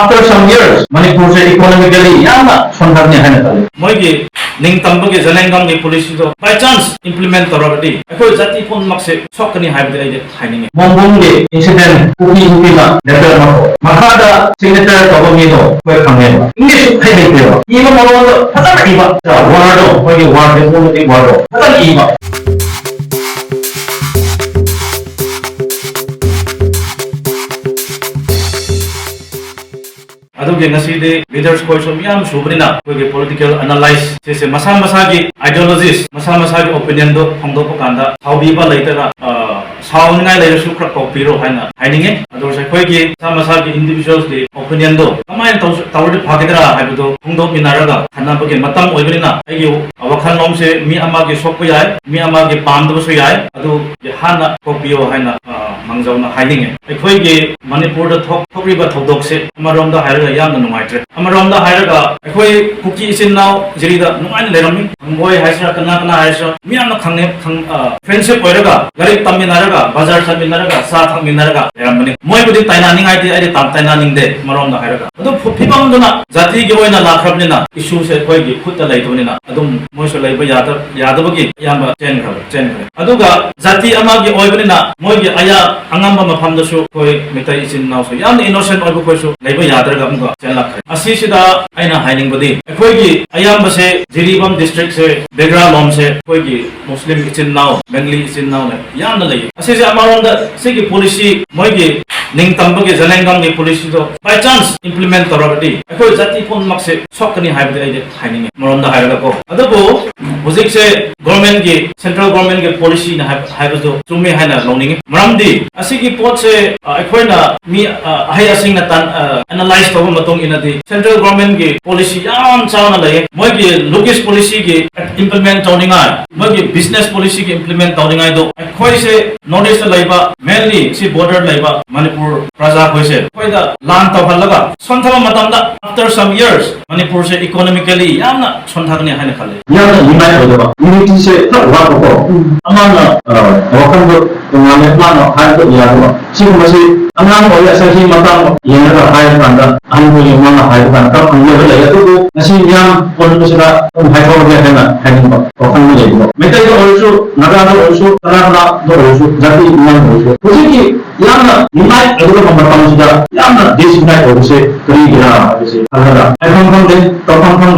after some years Manipur se economically yana sondharni haina tale moigi ning tambagi jalengam ni policy do by chance implement torabadi akoi jati phone makse sokani haibde ai haining Mongbong ge incident uki ma letter ma makhada signature tawami do koi khange english hai hai de iba moro do phata iba word do koi word de mo de word do phata iba aduge ngaside leaders ko so miyam subrina ko ge political analyze se masa masa gi ideologies masa masa gi opinion do phangdo ko kanda haubi ba laitara sound ngai lai su khra ko piro haina haininge adu se ko gi masa gi individuals de opinion do kamai tawdi phagidra haibudo phangdo minaraga khana ba ge matam oibrina ai gi awakhan nom se mi ama gi sokpo yai mi ama gi pamdo su yai adu ge hana ko pio haina mangjauna haininge ai gi manipur da thokriba thodok se amarom da haira yamna numaitra amarom da haira ai kuki isin now jerida numain lerami boy haisra kana kana haisra mi amna khangne friendship oiraga gari taminaraga bazar saminaraga sa thaminaraga leramani moi budi taina ningai ti ai tam taina ningde marom da haira adu phibam duna jati gi oina lakhrabnina issue se koi gi khutta laidonina adum moi so laiba yadabagi yamba chen aduga jati ama gi oibnina moi gi aya angamba mafamda su koi mitai isin now so yam innocent oibu koi su laiba yadraga amga chen lakhre asi sida aina haining badi koi gi ayamba se jiribam district se background lom se koi gi muslim isin now bengali isin now ne yamna lai asi se amaron da se gi policy moi gi ning tambagi jalengam gi policy do by chance implement torabadi koi jati phone makse sokani haibde ai haining maron da hairaga ko adabu hojik se government gi central government gi policy na haibudo chumi haina longning maramdi asi gi pot se aikoina mi ahai asing na tan analyze toba matong inadi central government gi policy yam chauna lai moi gi logis policy gi implement tawninga moi gi business policy gi implement tawninga do khoi se notice laiba mainly si border laiba manipur praja khoi se khoi da lan tawhalaga sonthama matamda after some years manipur se economically yamna sonthagni haina khale yamna nimai hodoba unity se wa ko amana wakan do ngane plano hai to yaro si masi anang ko ya sahi matam yenara hai panda angu yamana hai panda angu le ya to nasi yam pon sira hai ko ge hena hanin ko wakan le go metai do also naga do also tarana do also jati man also kuji yamna nimai aduga pamatam sida yamna desinai ko se kri gira se alada ai kon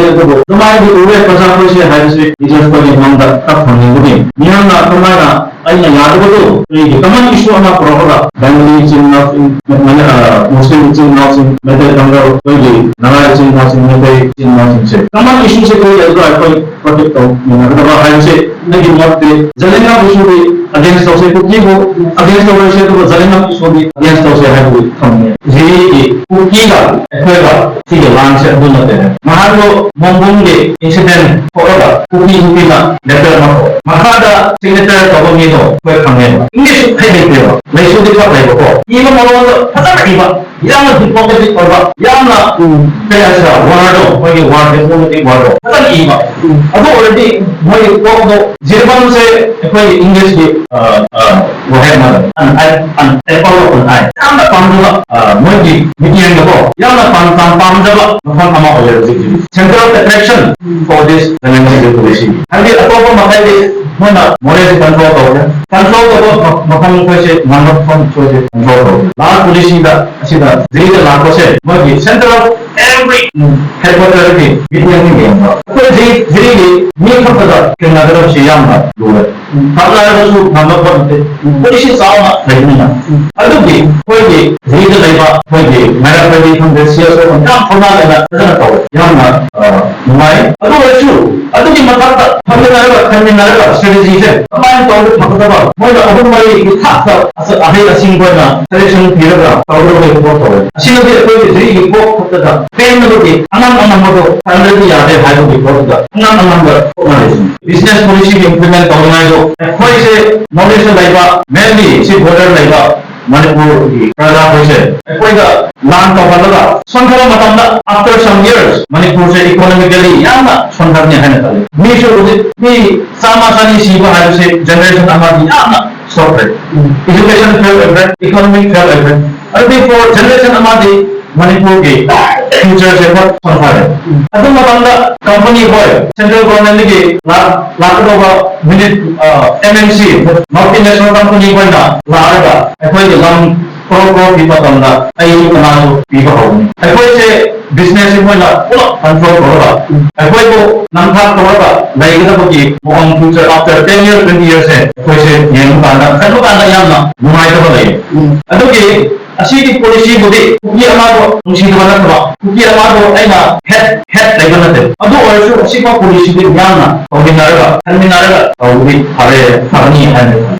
de to tumai di ure praja ko se hai se teachers ko ni manda ta phani ni niamna tumara aina yadugo ni taman issue ama prohoga bengali chin of mane muslim chin of mete tanga koi gi naga chin of mete chin of se taman issue se koi yadugo ai koi protect to ni na hai se nagi motte jalena issue de against to se ko ki go against to se to jalena issue de against to se hai ko thamne ji ku ki ga ekhoga ti ga lan se dun na de mahalo mongbong ge incident hoga kuki ma letter ma makhada signature tawami do koi khange english hai hai de lai su de ko lai ko iba moro do phata iba yamna diplomatic korba yamna kaya sa word do koi word de mo de word do phata iba adu already moi ko do jirban se koi english ge wo hai ma an apple on ai yamna pamdu moi gi median do yamna pam jaba mafam ama ho ji center of attraction for this language policy andi atopa makai de mona more control to mafam ko se manop from so se control to la policy da asida zira la ko se mo gi center of every headquarter ki median ni ko ziri ni ko da ke nagara se yamna do Kamala su nama pante polisi sauna lainnya adu gi koi gi zira laiba koi gi mera padi from the sia so on phona lena kana to yamna mai adu gi matata hamina strategy se mai to phakta ba moi adu mai gi thak asa ahai asing ko na selection thira tawro ko ko to asina de koi gi gi ko phakta da pen no gi anam mo already yade hai ko gi ko da anam ga business policy implement tawna do koi se knowledge laiba mainly si border laiba manipur gi praja ko se koi ga lan to balaga sonthara matamda after some years manipur se economically yamna sontharni haina tale mi so ni sama sani siba ha se generation amadi yamna stop education fail economic fail and therefore generation amadi ꯃꯅꯤꯄꯨꯔꯒꯤ ꯐ꯭ꯌꯨꯆꯔꯁꯦ ꯈꯔ ꯁꯣꯟꯊꯔꯦ ꯑꯗꯨ ꯃꯇꯝꯗ company ꯍꯣꯏ central ꯒꯣꯔꯃꯦꯟꯠꯗꯒꯤ ꯂꯥꯛꯀꯗꯧꯕ minute MNC multinational company ꯈꯣꯏꯅ ꯂꯥꯛꯑꯒ ꯑꯩꯈꯣꯏꯒꯤ ꯂꯝ ꯀ꯭ꯔꯣ ꯄꯤꯕ ꯃꯇꯝꯗ ꯑꯩꯁꯨ ꯀꯅꯥꯁꯨ ꯄꯤꯕ ꯍꯧꯒꯅꯤ ꯑꯩꯈꯣꯏꯁꯦ ꯕꯤꯖꯤꯅꯦꯁꯁꯤ ꯃꯣꯏꯅ ꯄꯨꯂꯞ ꯀꯟꯇ꯭ꯔꯣꯜ ꯇꯧꯔꯒ ꯑꯩꯈꯣꯏꯕꯨ ꯅꯝꯊꯥꯛ ꯇꯧꯔꯒ ꯂꯩꯒꯗꯕꯒꯤ ꯃꯑꯣꯡ ꯐ꯭ꯌꯨꯆꯔ ꯑꯥꯐꯇꯔ 10 years 20 yearsꯁꯦ ꯑꯩꯈꯣꯏꯁꯦ ꯌꯦꯡꯕ ꯀꯥꯟꯗ ꯈꯟꯕ ꯀꯥꯟꯗ ꯌꯥꯝꯅ ꯅꯨꯡꯉꯥꯏꯇꯕ ꯂꯩ ꯑꯗꯨꯒꯤ ꯑꯁꯤꯒꯤ ꯄꯣꯂꯤꯁꯤꯕꯨꯗꯤ ꯀꯨꯀꯤ ꯑꯃꯗꯣ ꯅꯨꯡꯁꯤꯗꯕ ꯅꯠꯇꯕ ꯀꯨꯀꯤ ꯑꯃꯗꯣ ꯑꯩꯅ ꯍꯦꯠ ꯂꯩꯕ ꯅꯠꯇꯦ ꯑꯗꯨ ꯑꯣꯏꯔꯁꯨ ꯑꯁꯤꯒꯨꯝꯕ ꯄꯣꯂꯤꯁꯤꯗꯤ ꯌꯥꯝꯅ ꯇꯧꯃꯤꯟꯅꯔꯒ ꯈꯟꯃꯤꯟꯅꯔꯒ ꯇꯧꯕꯗꯤ ꯐꯒꯅꯤ ꯍꯥꯏꯅ